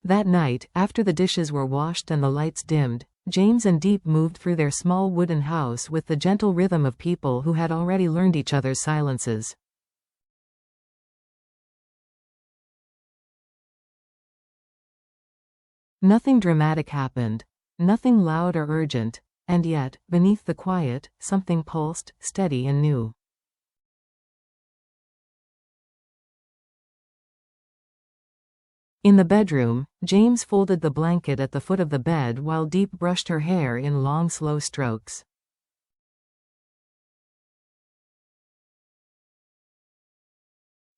That night, after the dishes were washed and the lights dimmed, James and Diep moved through their small wooden house with the gentle rhythm of people who had already learned each other's silences. Nothing dramatic happened, nothing loud or urgent, and yet, beneath the quiet, something pulsed, steady and new. In the bedroom, James folded the blanket at the foot of the bed while Diep brushed her hair in long, slow strokes.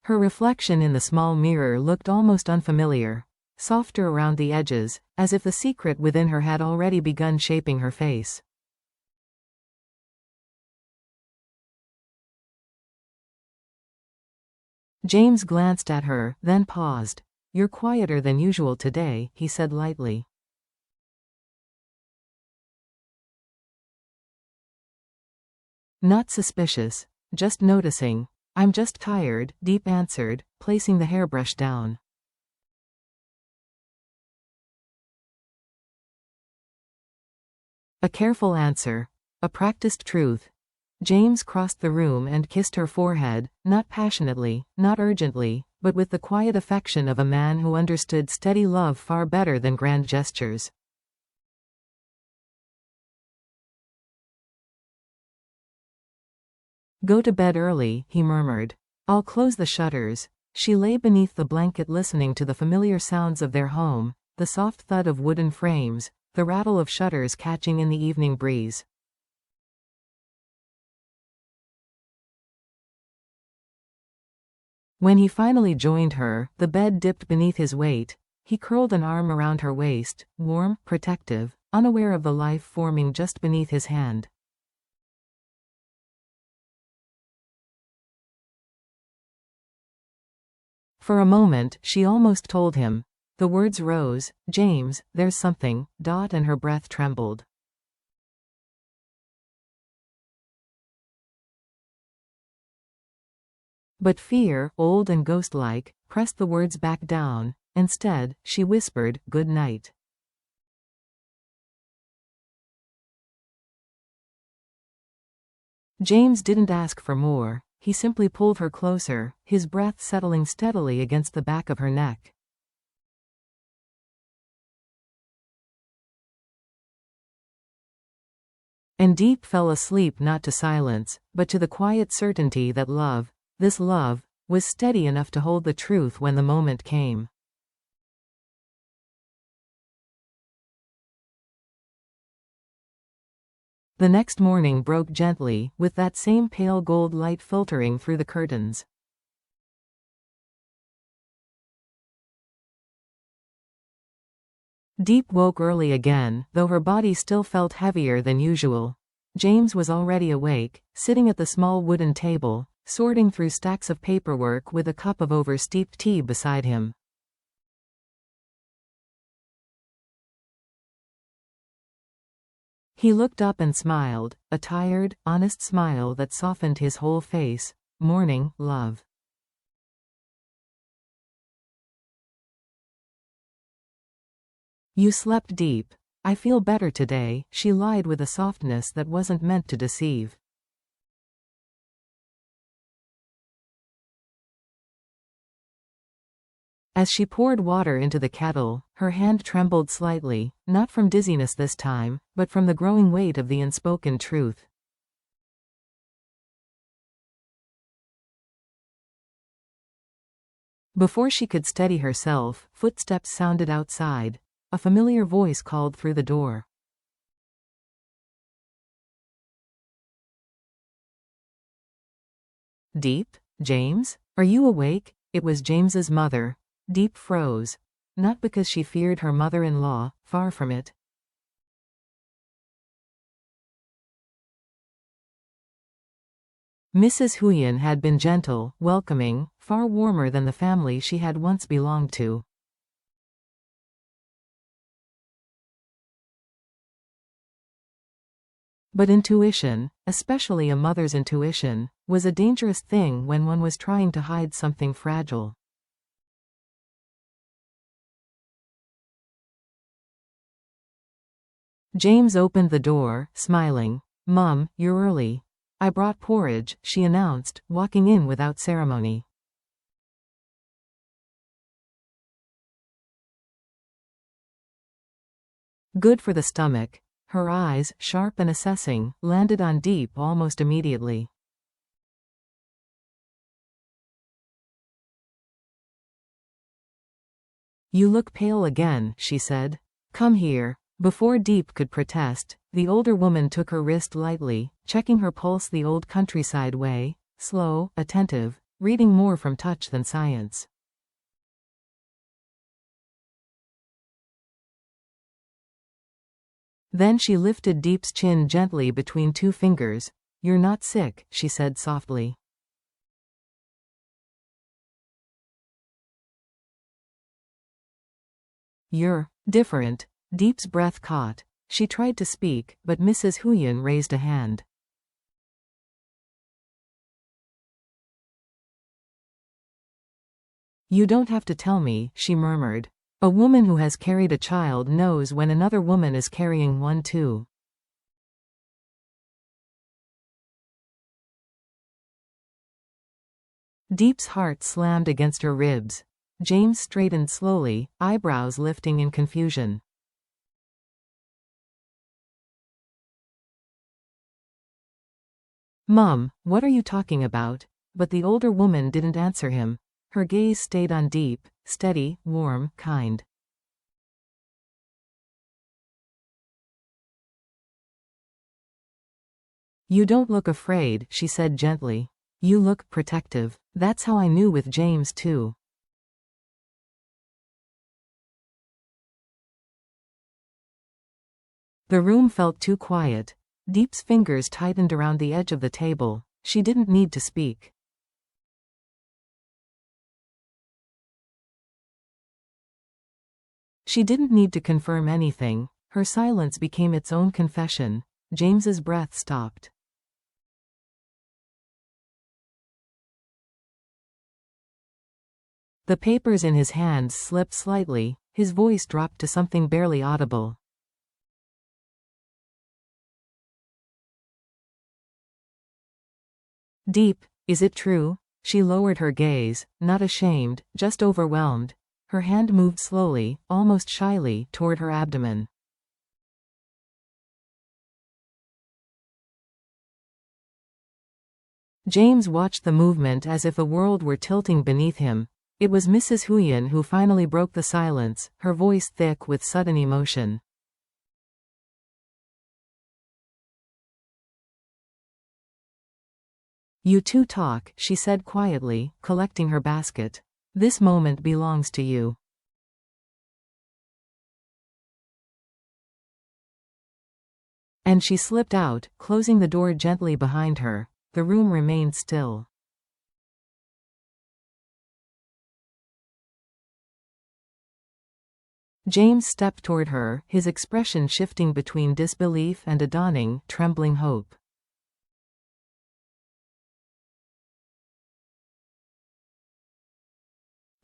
Her reflection in the small mirror looked almost unfamiliar, softer around the edges, as if the secret within her had already begun shaping her face. James glanced at her, then paused. "You're quieter than usual today," he said lightly. "Not suspicious, just noticing. I'm just tired," Diep answered, placing the hairbrush down. A careful answer. A practiced truth. James crossed the room and kissed her forehead, not passionately, not urgently, but with the quiet affection of a man who understood steady love far better than grand gestures. "Go to bed early," he murmured. "I'll close the shutters." She lay beneath the blanket listening to the familiar sounds of their home, the soft thud of wooden frames, the rattle of shutters catching in the evening breeze. When he finally joined her, the bed dipped beneath his weight. He curled an arm around her waist, warm, protective, unaware of the life forming just beneath his hand. For a moment, she almost told him. The words rose, "James, there's something," and her breath trembled. But fear, old and ghost-like, pressed the words back down. Instead, she whispered, "Good night." James didn't ask for more. He simply pulled her closer, his breath settling steadily against the back of her neck. And Diep fell asleep not to silence, but to the quiet certainty that love, this love, was steady enough to hold the truth when the moment came. The next morning broke gently, with that same pale gold light filtering through the curtains. Diep woke early again, though her body still felt heavier than usual. James was already awake, sitting at the small wooden table, sorting through stacks of paperwork with a cup of over-steeped tea beside him. He looked up and smiled, a tired, honest smile that softened his whole face. "Morning, love." "You slept deep. I feel better today," she lied with a softness that wasn't meant to deceive. As she poured water into the kettle, her hand trembled slightly, not from dizziness this time, but from the growing weight of the unspoken truth. Before she could steady herself, footsteps sounded outside. A familiar voice called through the door. "Diep? James? Are you awake?" It was James's mother. Diep froze. Not because she feared her mother-in-law, far from it. Mrs. Huyen had been gentle, welcoming, far warmer than the family she had once belonged to. But intuition, especially a mother's intuition, was a dangerous thing when one was trying to hide something fragile. James opened the door, smiling. "Mum, you're early." "I brought porridge," she announced, walking in without ceremony. "Good for the stomach." Her eyes, sharp and assessing, landed on Diep almost immediately. "You look pale again," she said. "Come here." Before Diep could protest, the older woman took her wrist lightly, checking her pulse the old countryside way, slow, attentive, reading more from touch than science. Then she lifted Diep's chin gently between two fingers. "You're not sick," she said softly. "You're different." Diep's breath caught. She tried to speak, but Mrs. Huyen raised a hand. "You don't have to tell me," she murmured. "A woman who has carried a child knows when another woman is carrying one too." Diep's heart slammed against her ribs. James straightened slowly, eyebrows lifting in confusion. "Mum, what are you talking about?" But the older woman didn't answer him. Her gaze stayed on Diep, steady, warm, kind. "You don't look afraid," she said gently. "You look protective. That's how I knew with James too." The room felt too quiet. Diep's fingers tightened around the edge of the table. She didn't need to speak. She didn't need to confirm anything. Her silence became its own confession. James's breath stopped. The papers in his hands slipped slightly. His voice dropped to something barely audible. "Diep, is it true?" She lowered her gaze, not ashamed, just overwhelmed. Her hand moved slowly, almost shyly, toward her abdomen. James watched the movement as if a world were tilting beneath him. It was Mrs. Huyen who finally broke the silence, her voice thick with sudden emotion. "You two talk," she said quietly, collecting her basket. "This moment belongs to you." And she slipped out, closing the door gently behind her. The room remained still. James stepped toward her, his expression shifting between disbelief and a dawning, trembling hope.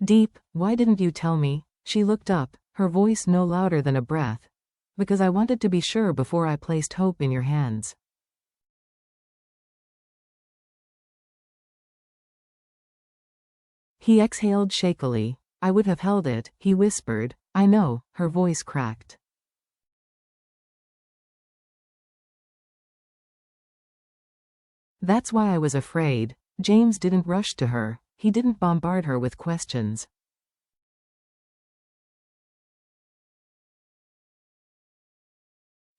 "Diep, why didn't you tell me?" She looked up, her voice no louder than a breath. "Because I wanted to be sure before I placed hope in your hands." He exhaled shakily. "I would have held it," he whispered. "I know." Her voice cracked. "That's why I was afraid." James didn't rush to her. He didn't bombard her with questions.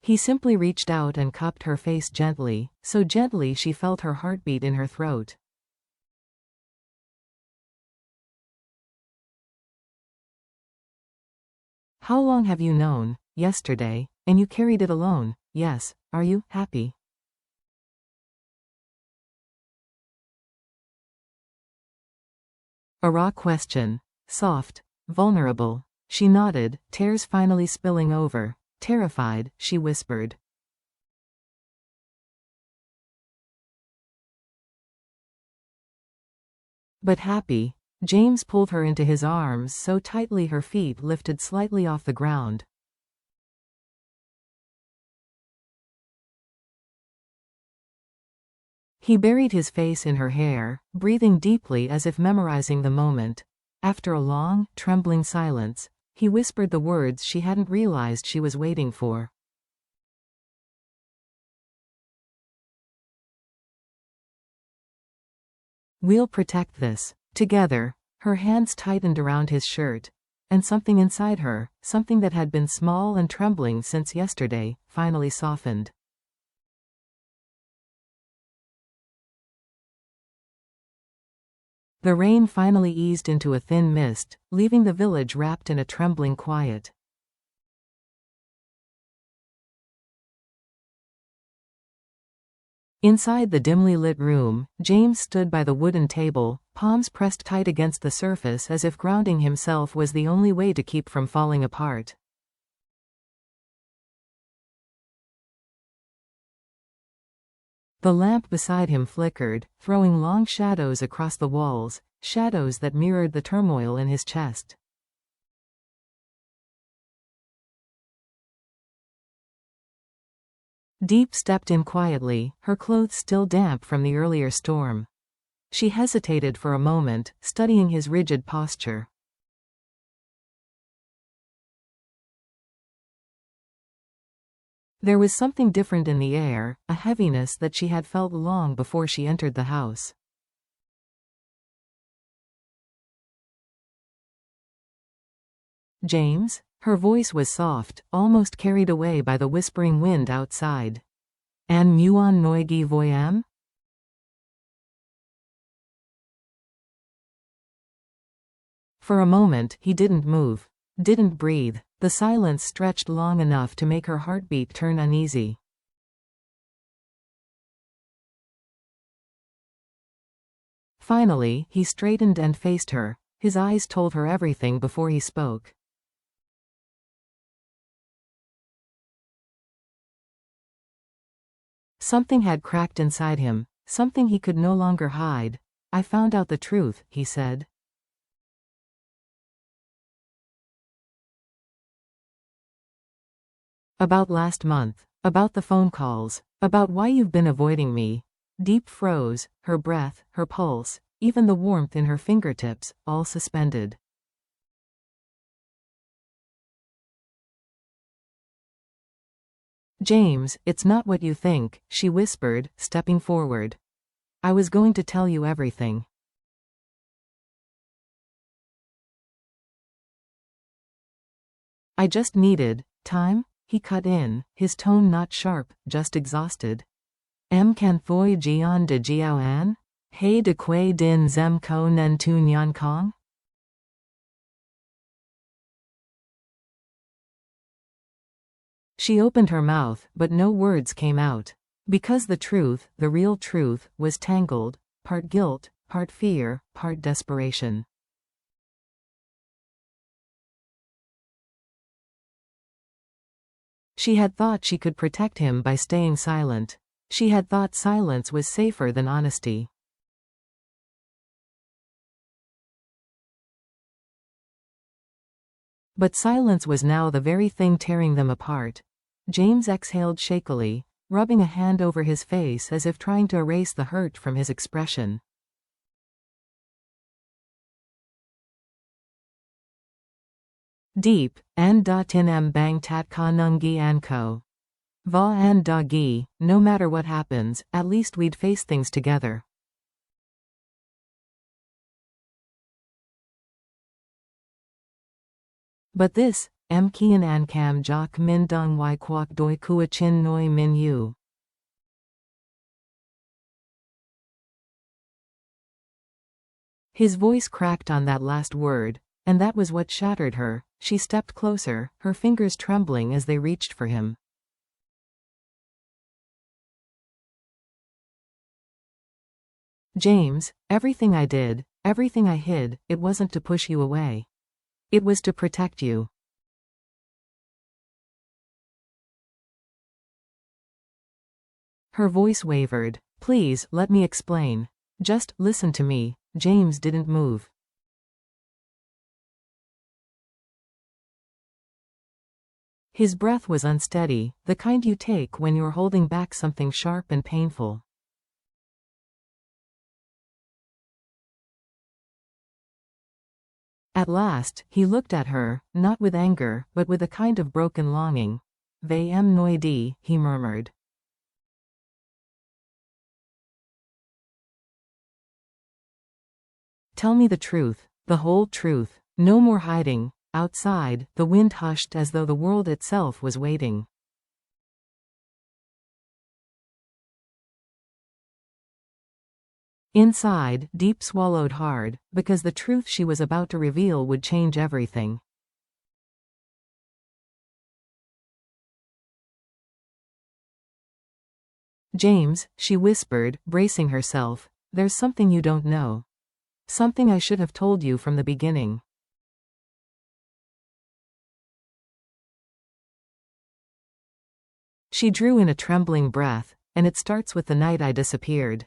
He simply reached out and cupped her face gently, so gently she felt her heartbeat in her throat. "How long have you known?" "Yesterday. And you carried it alone?" "Yes. Are you happy?" A raw question. Soft. Vulnerable. She nodded, tears finally spilling over. Terrified, she whispered. "But happy." James pulled her into his arms so tightly her feet lifted slightly off the ground. He buried his face in her hair, breathing deeply as if memorizing the moment. After a long, trembling silence, he whispered the words she hadn't realized she was waiting for. "We'll protect this. Together." Her hands tightened around his shirt. And something inside her, something that had been small and trembling since yesterday, finally softened. The rain finally eased into a thin mist, leaving the village wrapped in a trembling quiet. Inside the dimly lit room, James stood by the wooden table, palms pressed tight against the surface as if grounding himself was the only way to keep from falling apart. The lamp beside him flickered, throwing long shadows across the walls, shadows that mirrored the turmoil in his chest. Diep stepped in quietly, her clothes still damp from the earlier storm. She hesitated for a moment, studying his rigid posture. There was something different in the air, a heaviness that she had felt long before she entered the house. "James?" Her voice was soft, almost carried away by the whispering wind outside. "An muon noigi voyam?" For a moment, he didn't move. Didn't breathe. The silence stretched long enough to make her heartbeat turn uneasy. Finally, he straightened and faced her. His eyes told her everything before he spoke. Something had cracked inside him, something he could no longer hide. "I found out the truth," he said. "About last month. About the phone calls. About why you've been avoiding me." Diep froze, her breath, her pulse, even the warmth in her fingertips, all suspended. "James, it's not what you think," she whispered, stepping forward. "I was going to tell you everything." "I just needed time," he cut in, his tone not sharp, just exhausted. "Em can thoi jian de jiao an? He de quay din zem ko nen tu nyan kong?" She opened her mouth, but no words came out. Because the truth, the real truth, was tangled, part guilt, part fear, part desperation. She had thought she could protect him by staying silent. She had thought silence was safer than honesty. But silence was now the very thing tearing them apart. James exhaled shakily, rubbing a hand over his face as if trying to erase the hurt from his expression. "Deep, an da tin em bang tat ka nungi an ko. Va an da gi, no matter what happens, at least we'd face things together." But this, em kien an kam jak min dung wai kwak doi kua chin noi min yu. His voice cracked on that last word, and that was what shattered her. She stepped closer, her fingers trembling as they reached for him. "James, everything I did, everything I hid, it wasn't to push you away. It was to protect you." Her voice wavered. "Please, let me explain. Just listen to me." James didn't move. His breath was unsteady, the kind you take when you're holding back something sharp and painful. At last, he looked at her, not with anger, but with a kind of broken longing. "Vayem noidi," he murmured. "Tell me the truth, the whole truth. No more hiding." Outside, the wind hushed as though the world itself was waiting. Inside, Diep swallowed hard, because the truth she was about to reveal would change everything. "James," she whispered, bracing herself, "there's something you don't know. Something I should have told you from the beginning." She drew in a trembling breath. "And it starts with the night I disappeared."